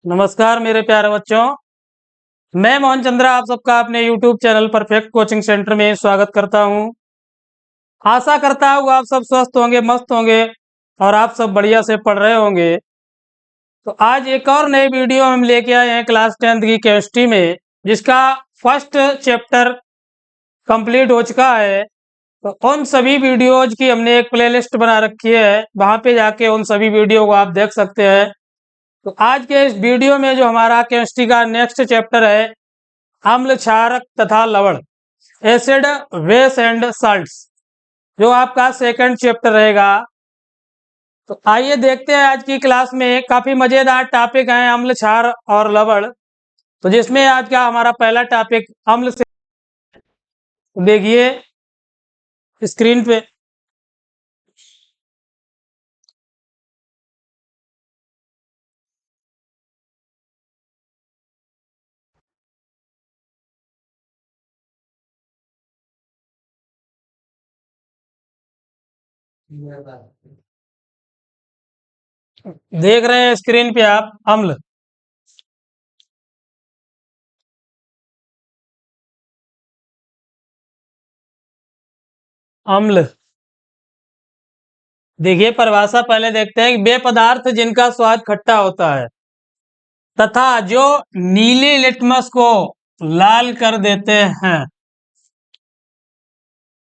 नमस्कार मेरे प्यारे बच्चों, मैं मोहन चंद्रा आप सबका अपने YouTube channel perfect coaching centre में स्वागत करता हूं। आशा करता हूं आप सब स्वस्थ होंगे, मस्त होंगे और आप सब बढ़िया से पढ़ रहे होंगे। तो आज एक और नई वीडियो हम लेके आए हैं क्लास 10th की केमिस्ट्री में, जिसका फर्स्ट चैप्टर कंप्लीट हो चुका है। तो उन सभी वीडियोज की हमने एक प्लेलिस्ट बना रखी है, वहां पे जाके उन सभी वीडियो को आप देख सकते हैं। तो आज के इस वीडियो में जो हमारा केमिस्ट्री का नेक्स्ट चैप्टर है, अम्ल, क्षारक तथा लवण, एसिड, बेस एंड साल्ट्स, जो आपका सेकंड चैप्टर रहेगा। तो आइए देखते हैं आज की क्लास में काफी मजेदार टॉपिक है अम्ल, क्षार और लवण। तो जिसमें आज का हमारा पहला टॉपिक अम्ल से, देखिए स्क्रीन पे। देख रहे हैं स्क्रीन पे आप अम्ल। अम्ल, देखिए परिभाषा पहले देखते हैं कि वे पदार्थ जिनका स्वाद खट्टा होता है तथा जो नीले लिटमस को लाल कर देते हैं,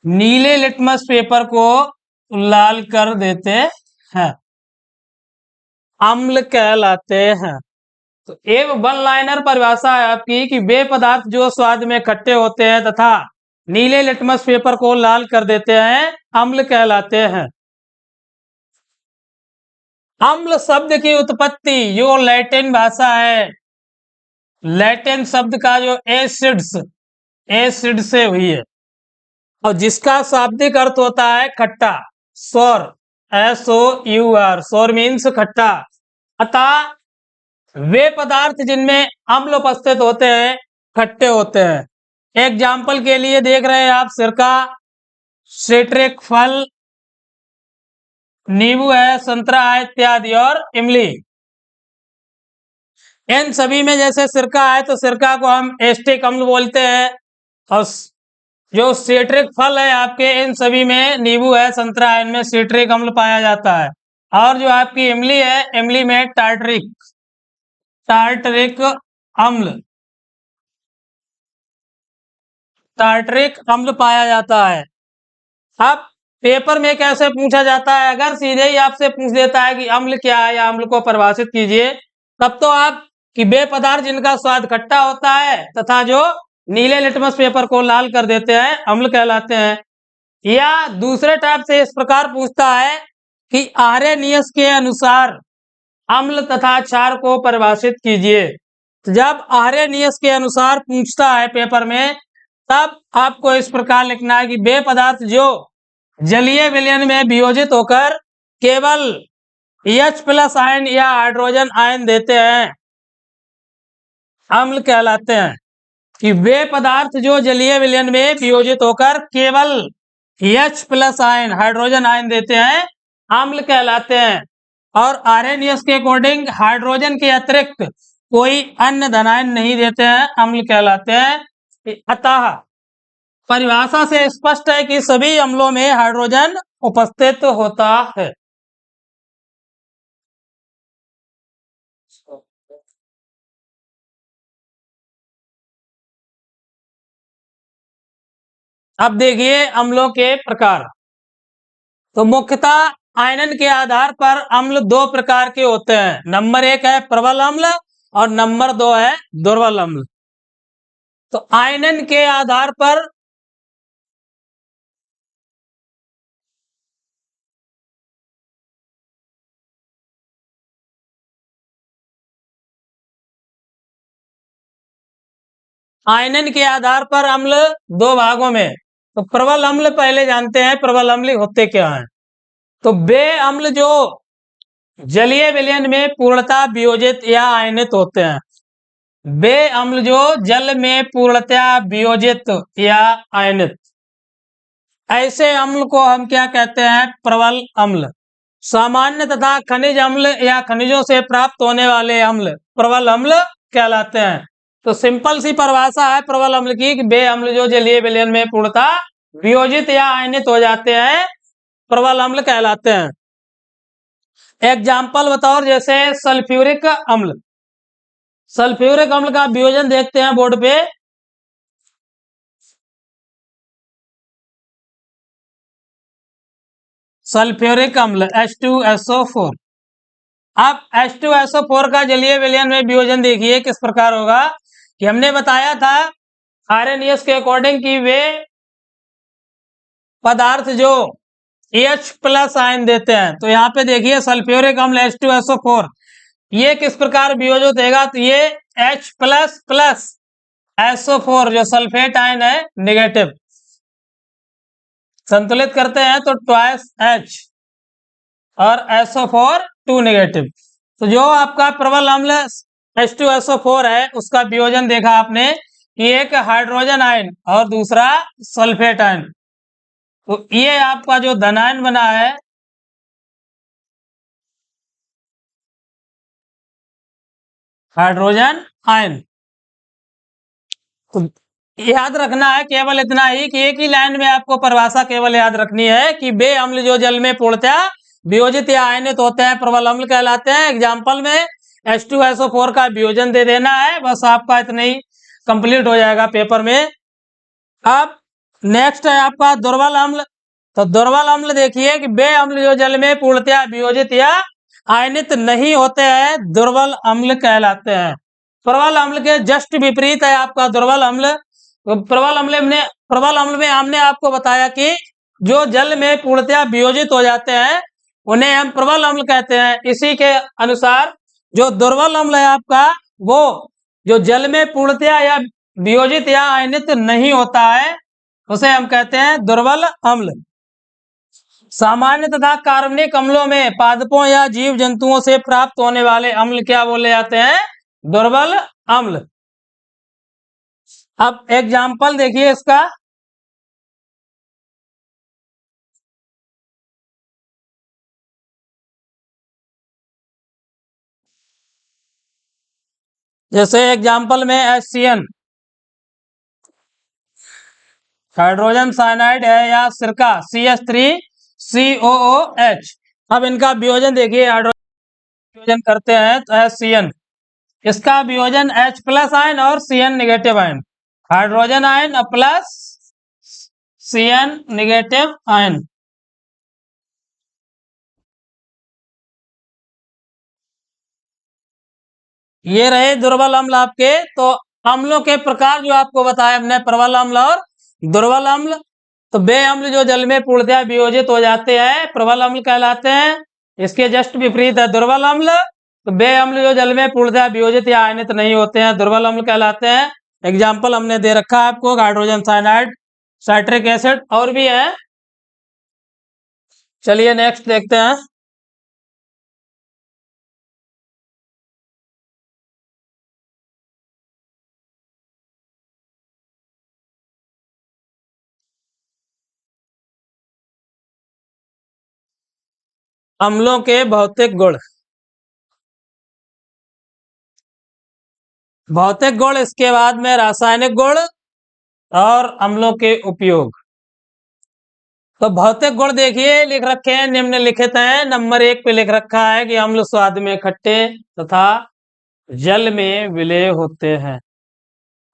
नीले लिटमस पेपर को लाल कर देते हैं, अम्ल कहलाते हैं। तो एक वन लाइनर परिभाषा है आपकी कि वे पदार्थ जो स्वाद में खट्टे होते हैं तथा नीले लिटमस पेपर को लाल कर देते हैं, अम्ल कहलाते हैं। अम्ल शब्द की उत्पत्ति जो लैटिन भाषा है, लैटिन शब्द का जो एसिड्स, एसिड से हुई है और जिसका शाब्दिक अर्थ होता है खट्टा, सोर, SOUR, सोर मीन्स खट्टा। अतः वे पदार्थ जिनमें अम्ल उपस्थित होते हैं खट्टे होते हैं। एग्जाम्पल के लिए देख रहे हैं आप सिरका, सिट्रिक फल, नींबू है, संतरा है इत्यादि, और इमली। इन सभी में जैसे सिरका है तो सिरका को हम एस्टिक अम्ल बोलते हैं, और जो सिट्रिक फल है आपके, इन सभी में नींबू है, संतरा है, इनमें सिट्रिक अम्ल पाया जाता है। और जो आपकी इमली है, इमली में टार्टरिक, टार्टरिक अम्ल, टार्टरिक अम्ल पाया जाता है। अब पेपर में कैसे पूछा जाता है, अगर सीधे ही आपसे पूछ देता है कि अम्ल क्या है या अम्ल को परिभाषित कीजिए, तब तो आप कि वे पदार्थ जिनका स्वाद खट्टा होता है तथा जो नीले लिटमस पेपर को लाल कर देते हैं, अम्ल कहलाते हैं। या दूसरे टाइप से इस प्रकार पूछता है कि आर्यनियस के अनुसार अम्ल तथा क्षार को परिभाषित कीजिए। तो जब आर्यनियस के अनुसार पूछता है पेपर में, तब आपको इस प्रकार लिखना है कि वे पदार्थ जो जलीय विलयन में वियोजित होकर केवल H+ आयन या हाइड्रोजन आयन देते हैं, अम्ल कहलाते हैं। कि वे पदार्थ जो जलीय विलयन में वियोजित होकर केवल H+ आयन, हाइड्रोजन आयन देते हैं, अम्ल कहलाते हैं। और आर्यनियस के अकॉर्डिंग हाइड्रोजन के अतिरिक्त कोई अन्य धनायन नहीं देते हैं, अम्ल कहलाते हैं। अतः परिभाषा से स्पष्ट है कि सभी अम्लों में हाइड्रोजन उपस्थित होता है। अब देखिए अम्लों के प्रकार। तो मुख्यतः आयनन के आधार पर अम्ल दो प्रकार के होते हैं। नंबर 1 है प्रबल अम्ल और नंबर 2 है दुर्बल अम्ल। तो आयनन के आधार पर अम्ल दो भागों में। तो प्रबल अम्ल पहले जानते हैं, प्रबल अम्ल होते क्या हैं। तो वे अम्ल जो जलीय विलयन में पूर्णतः वियोजित या आयनित होते हैं, वे अम्ल जो जल में पूर्णतः वियोजित या आयनित, ऐसे अम्ल को हम क्या कहते हैं, प्रबल अम्ल। सामान्य तथा खनिज अम्ल या खनिजों से प्राप्त होने वाले अम्ल प्रबल अम्ल कहलाते हैं। तो सिंपल सी परिभाषा है प्रबल अम्ल की कि वे अम्ल जो जलीय विलयन में पूर्णतः वियोजित या आयनित हो जाते हैं प्रबल अम्ल कहलाते हैं। एग्जाम्पल बताओ, जैसे सल्फ्यूरिक अम्ल। सल्फ्यूरिक अम्ल का वियोजन देखते हैं बोर्ड पे। सल्फ्यूरिक अम्ल H2SO4। अब H2SO4 का जलीय विलयन में वियोजन देखिए किस प्रकार होगा कि हमने बताया था आरएनएस के अकॉर्डिंग कि वे पदार्थ जो H+ आयन देते हैं। तो यहाँ पे देखिए सल्फ्यूरिक अम्ल H2SO4 ये किस प्रकार वियोजित होगा, तो ये H++ SO4 जो सल्फेट आयन है नेगेटिव, संतुलित करते हैं तो ट्वाइस H और SO4 2 नेगेटिव। तो जो आपका प्रबल अम्ल H2SO4 है उसका वियोजन देखा आपने कि एक हाइड्रोजन आयन और दूसरा सल्फेट आयन। तो ये आपका जो धनायन बना है हाइड्रोजन आयन। तो याद रखना है केवल इतना ही कि एक ही लाइन में आपको परिभाषा केवल याद रखनी है कि वे अम्ल जो जल में पूर्णतः वियोजित या आयनित होते हैं प्रबल अम्ल कहलाते हैं। एग्जाम्पल में H2SO4 का वियोजन दे देना है, बस आपका इतना ही कंप्लीट हो जाएगा पेपर में। अब नेक्स्ट है आपका दुर्बल अम्ल। तो दुर्बल अम्ल देखिए कि वे अम्ल जो जल में पूर्णतः वियोजित या आयनित नहीं होते हैं दुर्बल अम्ल कहलाते हैं। प्रबल अम्ल के जस्ट विपरीत है आपका दुर्बल अम्ल। तो प्रबल अम्ल में हमने आपको बताया कि जो जल में पूर्णतः वियोजित हो जाते हैं उन्हें हम प्रबल अम्ल कहते हैं। इसी के अनुसार जो दुर्बल अम्ल है आपका वो जो जल में पूर्णतः या वियोजित या आयनित नहीं होता है उसे हम कहते हैं दुर्बल अम्ल। सामान्य तथा कार्बनिक अम्लों में पादपों या जीव जंतुओं से प्राप्त होने वाले अम्ल क्या बोले जाते हैं, दुर्बल अम्ल। अब एग्जाम्पल देखिए इसका, जैसे एग्जाम्पल में HCN हाइड्रोजन साइनाइड है या सिरका CH3COOH। अब इनका वियोजन देखिए, हाइड्रोजन वियोजन करते हैं तो HCN, इसका वियोजन H+ आयन और Cn negative ion, hydrogen ion plus Cn negative ion. ये रहे दुर्बल अम्ल आपके। तो अम्लों के प्रकार जो आपको बताया हमने प्रबल अम्ल और दुर्बल अम्ल। तो वे अम्ल जो जल में पूर्णतः वियोजित हो जाते हैं प्रबल अम्ल कहलाते हैं। इसके जस्ट विपरीत है दुर्बल अम्ल। तो वे अम्ल जो जल में पूर्णतः वियोजित या आयनित नहीं होते हैं दुर्बल अम्ल कहलाते हैं। एग्जाम्पल हमने दे रखा है आपको, हाइड्रोजन साइनाइड, साइट्रिक एसिड और भी है। चलिए नेक्स्ट देखते हैं। अम्लों के भौतिक गुण। भौतिक गुण, इसके बाद में रासायनिक गुण और अम्लों के उपयोग। तो भौतिक गुण देखिए लिख रखे हैं, निम्नलिखित हैं। नंबर 1 पे लिख रखा है कि अम्ल स्वाद में खट्टे तथा जल में विलेय होते हैं।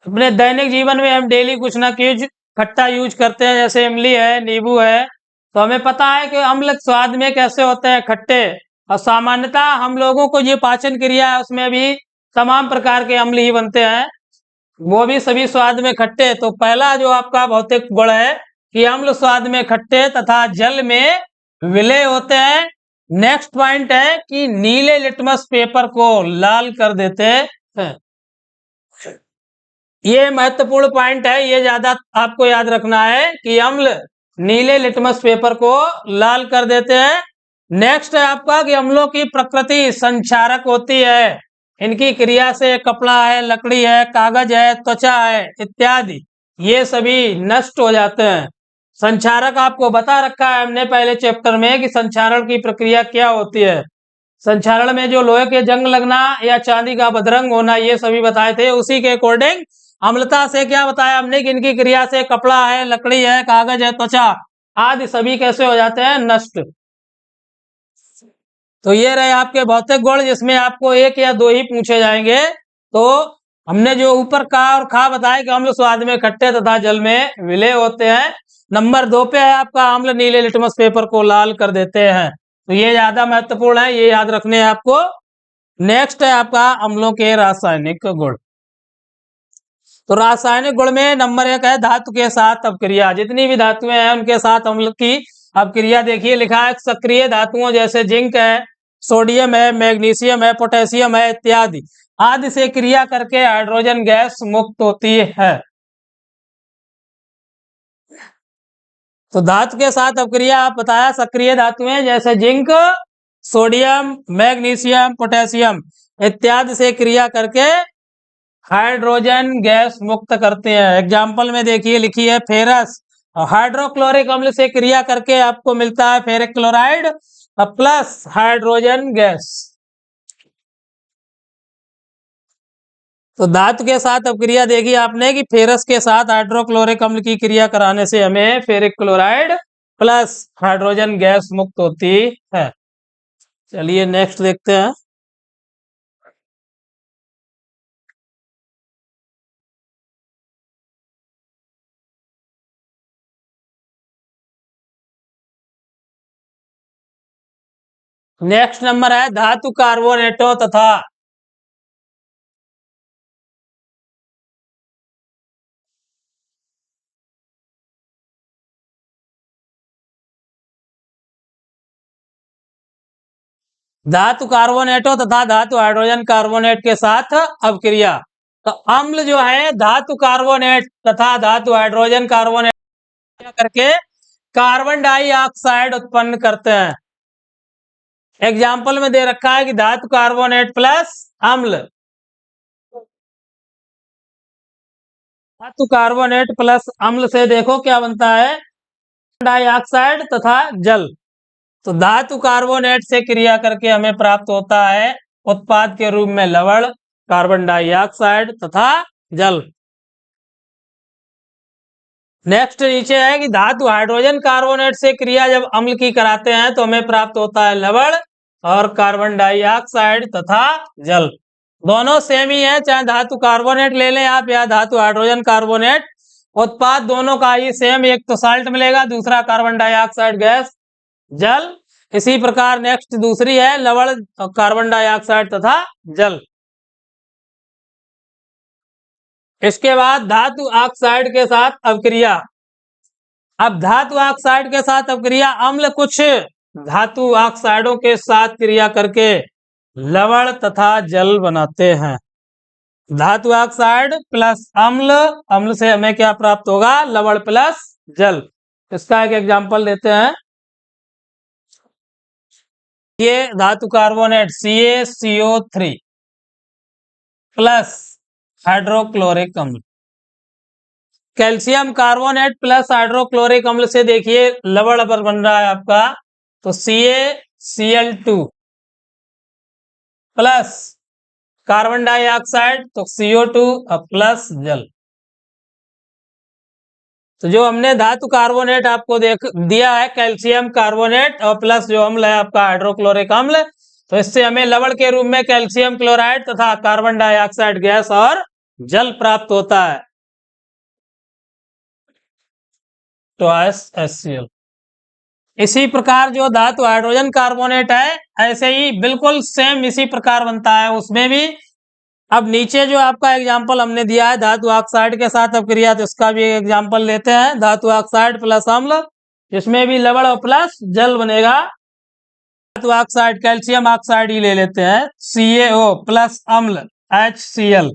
अपने दैनिक जीवन में हम डेली कुछ ना कुछ खट्टा यूज करते हैं, जैसे इमली है, नींबू है। तो हमें पता है कि अम्ल स्वाद में कैसे होते हैं, खट्टे। और सामान्यतः हम लोगों को ये पाचन क्रिया है उसमें भी तमाम प्रकार के अम्ल ही बनते हैं, वो भी सभी स्वाद में खट्टे। तो पहला जो आपका भौतिक गुण है कि अम्ल स्वाद में खट्टे तथा जल में विलेय होते हैं। नेक्स्ट पॉइंट है कि नीले लिटमस पेपर को लाल कर देते हैं। ये महत्वपूर्ण पॉइंट है, ये ज्यादा आपको याद रखना है कि अम्ल नीले लिटमस पेपर को लाल कर देते हैं। नेक्स्ट है आपका कि अम्लों की प्रकृति संक्षारक होती है। इनकी क्रिया से कपड़ा है, लकड़ी है, कागज है, त्वचा है इत्यादि ये सभी नष्ट हो जाते हैं। संक्षारक आपको बता रखा है हमने पहले चैप्टर में कि संक्षारण की प्रक्रिया क्या होती है। संक्षारण में जो लोहे के जंग लगना या चांदी का बदरंग होना, ये सभी बताए थे। उसी के अकॉर्डिंग अम्लता से क्या बताया हमने कि इनकी क्रिया से कपड़ा है, लकड़ी है, कागज है, त्वचा आदि सभी कैसे हो जाते हैं, नष्ट। तो ये रहे आपके भौतिक गुण, जिसमें आपको एक या दो ही पूछे जाएंगे। तो हमने जो ऊपर का और खा बताया कि अम्ल स्वाद में खट्टे तथा जल में विलय होते हैं। नंबर 2 पे है आपका अम्ल नीले लिटमस पेपर को लाल कर देते हैं। तो ये ज्यादा महत्वपूर्ण है, ये याद रखने हैं आपको। नेक्स्ट है आपका अम्लों के रासायनिक गुण। तो रासायनिक गुण में नंबर 1 है धातु के साथ अपक्रिया। जितनी भी धातुएं हैं उनके साथ अम्ल की अपक्रिया देखिए लिखा है। सक्रिय धातुओं जैसे जिंक है, सोडियम है, मैग्नीशियम है, पोटेशियम है इत्यादि आदि से क्रिया करके हाइड्रोजन गैस मुक्त होती है। तो धातु के साथ अपक्रिया आप बताया, सक्रिय धातुएं जैसे जिंक, सोडियम, मैग्नीशियम, पोटेशियम इत्यादि से क्रिया करके हाइड्रोजन गैस मुक्त करते हैं। एग्जाम्पल में देखिए लिखी है फेरस, हाइड्रोक्लोरिक अम्ल से क्रिया करके आपको मिलता है ferric chloride plus hydrogen gas. तो धातु के साथ अपक्रिया देखी आपने कि फेरस के साथ हाइड्रोक्लोरिक अम्ल की क्रिया कराने से हमें ferric chloride plus hydrogen gas मुक्त होती है। चलिए नेक्स्ट देखते हैं। नेक्स्ट नंबर है धातु कार्बोनेटों तथा धातु कार्बोनेटों तथा धातु हाइड्रोजन कार्बोनेट के साथ अपक्रिया। तो अम्ल जो है धातु कार्बोनेट तथा धातु हाइड्रोजन कार्बोनेट करके कार्बन डाइऑक्साइड उत्पन्न करते हैं। एग्जाम्पल में दे रखा है कि धातु कार्बोनेट प्लस अम्ल, धातु कार्बोनेट प्लस अम्ल से देखो क्या बनता है, डाइऑक्साइड तथा जल। तो धातु कार्बोनेट से क्रिया करके हमें प्राप्त होता है उत्पाद के रूप में लवण, कार्बन डाइऑक्साइड तथा जल। नेक्स्ट नीचे है कि धातु हाइड्रोजन कार्बोनेट से क्रिया जब अम्ल की कराते हैं तो हमें प्राप्त होता है लवण और कार्बन डाइऑक्साइड तथा जल। दोनों सेम ही है, चाहे धातु कार्बोनेट ले लें आप या धातु हाइड्रोजन कार्बोनेट, उत्पाद दोनों का ही सेम, एक तो साल्ट मिलेगा, दूसरा कार्बन डाइऑक्साइड गैस, जल। इसी प्रकार नेक्स्ट दूसरी है लवण, कार्बन डाइऑक्साइड तथा जल। इसके बाद धातु ऑक्साइड के साथ अपक्रिया। अब धातु ऑक्साइड के साथ अपक्रिया, अम्ल कुछ धातु ऑक्साइडों के साथ क्रिया करके लवण तथा जल बनाते हैं। धातु ऑक्साइड प्लस अम्ल, अम्ल से हमें क्या प्राप्त होगा, लवण प्लस जल। इसका एक एग्जांपल देते हैं। ये धातु कार्बोनेट CaCO3 प्लस हाइड्रोक्लोरिक अम्ल, कैल्शियम कार्बोनेट प्लस हाइड्रोक्लोरिक अम्ल से देखिए लवण पर बन रहा है आपका, तो CaCl2 प्लस कार्बन डाइऑक्साइड तो CO2 प्लस जल। तो जो हमने धातु कार्बोनेट आपको दिया है कैल्शियम कार्बोनेट और प्लस जो अम्ल है आपका हाइड्रोक्लोरिक अम्ल, तो इससे हमें लवण के रूप में कैल्शियम क्लोराइड तथा कार्बन डाइऑक्साइड गैस और जल प्राप्त होता है, HCl। इसी प्रकार जो धातु हाइड्रोजन कार्बोनेट है ऐसे ही बिल्कुल सेम इसी प्रकार बनता है उसमें भी। अब नीचे जो आपका एग्जाम्पल हमने दिया है धातु ऑक्साइड के साथ अपक्रिया, तो इसका भी एग्जाम्पल लेते हैं। धातु ऑक्साइड प्लस अम्ल, इसमें भी लवण और प्लस जल बनेगा। धातु ऑक्साइड कैल्शियम ऑक्साइड ही ले लेते हैं, CaO प्लस अम्ल HCl।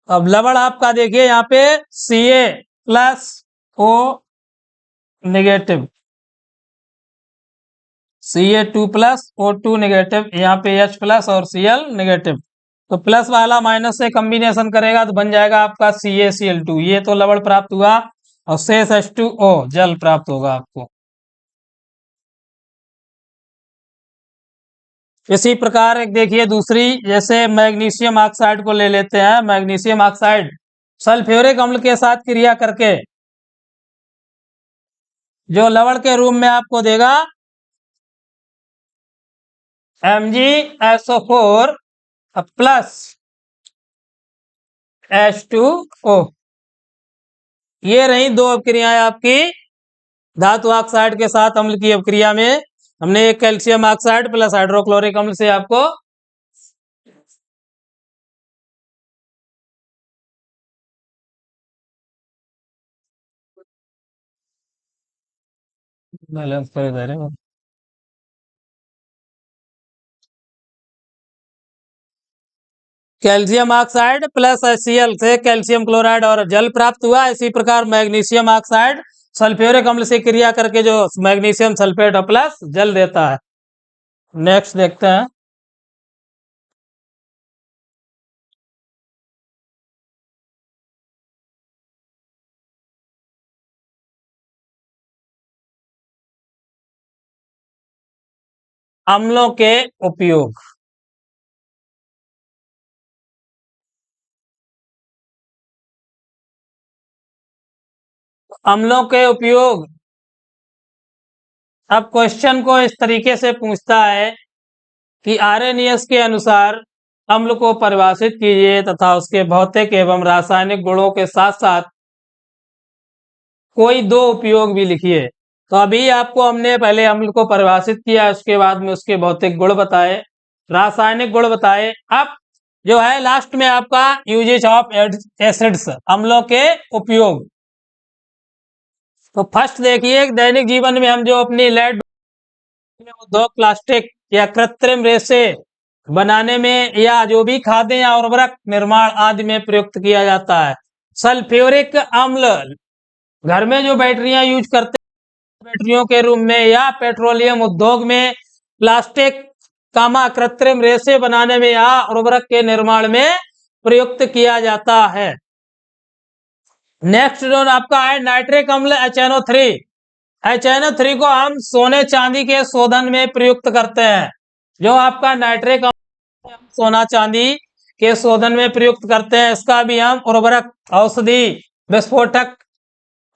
अब लवण आपका देखिए यहाँ पे Ca plus O negative, Ca2 plus O2 negative, यहाँ पे H प्लस और Cl नेगेटिव। तो प्लस वाला माइनस से कॉम्बिनेशन करेगा तो बन जाएगा आपका CaCl2, ये तो लवण प्राप्त हुआ और शेष H2O जल प्राप्त होगा आपको। इसी प्रकार एक देखिए दूसरी, जैसे मैग्नीशियम ऑक्साइड को ले लेते हैं। मैग्नीशियम ऑक्साइड सल्फ्यूरिक अम्ल के साथ क्रिया करके जो लवण के रूप में आपको देगा MgSO4 प्लस H2O। ये रही दो अभिक्रियाएं आपकी धातु ऑक्साइड के साथ अम्ल की अभिक्रिया में। हमने एक कैल्शियम ऑक्साइड प्लस हाइड्रोक्लोरिक अम्ल से आपको बैलेंस कर दे रहे हैं। कैल्शियम ऑक्साइड प्लस HCl से कैल्शियम क्लोराइड और जल प्राप्त हुआ। इसी प्रकार मैग्नीशियम ऑक्साइड सल्फ्यूरिक अम्ल से क्रिया करके जो मैग्नीशियम सल्फेट और प्लस जल देता है। नेक्स्ट देखते हैं। अम्लों के उपयोग। अम्लों के उपयोग, अब क्वेश्चन को इस तरीके से पूछता है कि आर्हेनियस के अनुसार अम्ल को परिभाषित कीजिए तथा उसके भौतिक एवं रासायनिक गुणों के साथ साथ कोई दो उपयोग भी लिखिए। तो अभी आपको हमने पहले अम्ल को परिभाषित किया, उसके बाद में उसके भौतिक गुण बताए, रासायनिक गुण बताए। अब जो है लास्ट में आपका यूजेज ऑफ एसिड्स, अम्लों के उपयोग। तो फर्स्ट देखिए, दैनिक जीवन में हम जो अपनी लेड उद्योग प्लास्टिक या कृत्रिम रेशे बनाने में या जो भी खाद्य या उर्वरक निर्माण आदि में प्रयुक्त किया जाता है। सल्फ्यूरिक अम्ल घर में जो बैटरियां यूज करते हैं बैटरियों के रूप में, या पेट्रोलियम उद्योग में प्लास्टिक कृत्रिम रेशे बनाने में या उर्वरक के निर्माण में प्रयुक्त किया जाता है। नेक्स्ट जो आपका है नाइट्रिक अम्ल HNO3। HNO3 को हम सोने चांदी के शोधन में प्रयुक्त करते हैं। जो आपका नाइट्रिक अम्ल सोना चांदी के शोधन में प्रयुक्त करते हैं। इसका भी हम उर्वरक, औषधि, विस्फोटक,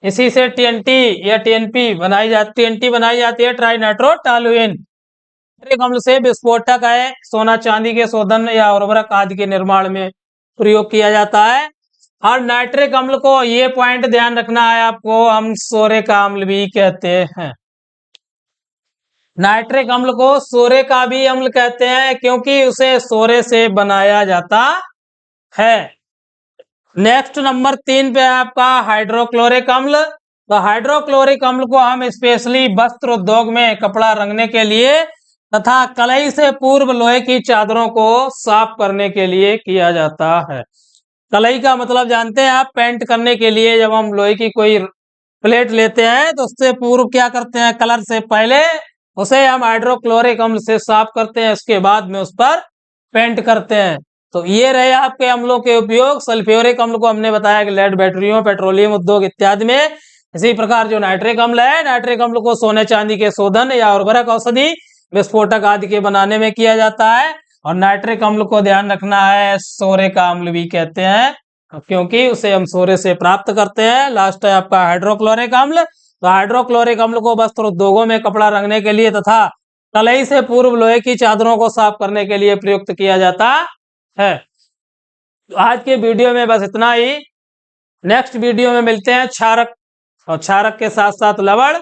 इसी से TNT या TNP बनाई जाती, TNT बनाई जाती है, ट्राइनाइट्रोटॉलुएन। नाइट्रिक अम्ल से विस्फोटक है, सोना चांदी के शोधन या उर्वरक आदि के निर्माण में प्रयोग किया जाता है। और नाइट्रिक अम्ल को ये पॉइंट ध्यान रखना है आपको, हम सोरे का अम्ल भी कहते हैं। नाइट्रिक अम्ल को सोरे का भी अम्ल कहते हैं क्योंकि उसे सोरे से बनाया जाता है। नेक्स्ट नंबर 3 पे आपका हाइड्रोक्लोरिक अम्ल। तो हाइड्रोक्लोरिक अम्ल को हम स्पेशली वस्त्र उद्योग में कपड़ा रंगने के लिए तथा कलई से पूर्व लोहे की चादरों को साफ करने के लिए किया जाता है। कलई का मतलब जानते हैं आप, पेंट करने के लिए जब हम लोहे की कोई प्लेट लेते हैं तो उससे पूर्व क्या करते हैं, कलर से पहले उसे हम हाइड्रोक्लोरिक अम्ल से साफ करते हैं, इसके बाद में उस पर पेंट करते हैं। तो ये रहे आपके अम्लों के उपयोग। सल्फ्यूरिक अम्ल को हमने बताया कि लेड बैटरियों, पेट्रोलियम उद्योग इत्यादि में। इसी प्रकार जो नाइट्रिक अम्ल है, नाइट्रिक अम्ल को सोने चांदी के शोधन या उर्वरक, औषधि, विस्फोटक आदि के बनाने में किया जाता है। और नाइट्रिक अम्ल को ध्यान रखना है, सोरे का अम्ल भी कहते हैं क्योंकि उसे हम सोरे से प्राप्त करते हैं। लास्ट है आपका हाइड्रोक्लोरिक अम्ल। तो हाइड्रोक्लोरिक अम्ल को वस्त्र उद्योगों में कपड़ा रंगने के लिए तथा कलई से पूर्व लोहे की चादरों को साफ करने के लिए प्रयुक्त किया जाता है। तो आज के वीडियो में बस इतना ही। नेक्स्ट वीडियो में मिलते हैं क्षारक, और क्षारक के साथ साथ लवण।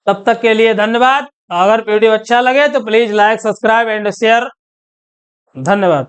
तब तक के लिए धन्यवाद। अगर वीडियो अच्छा लगे तो please like, subscribe and share. धन्यवाद।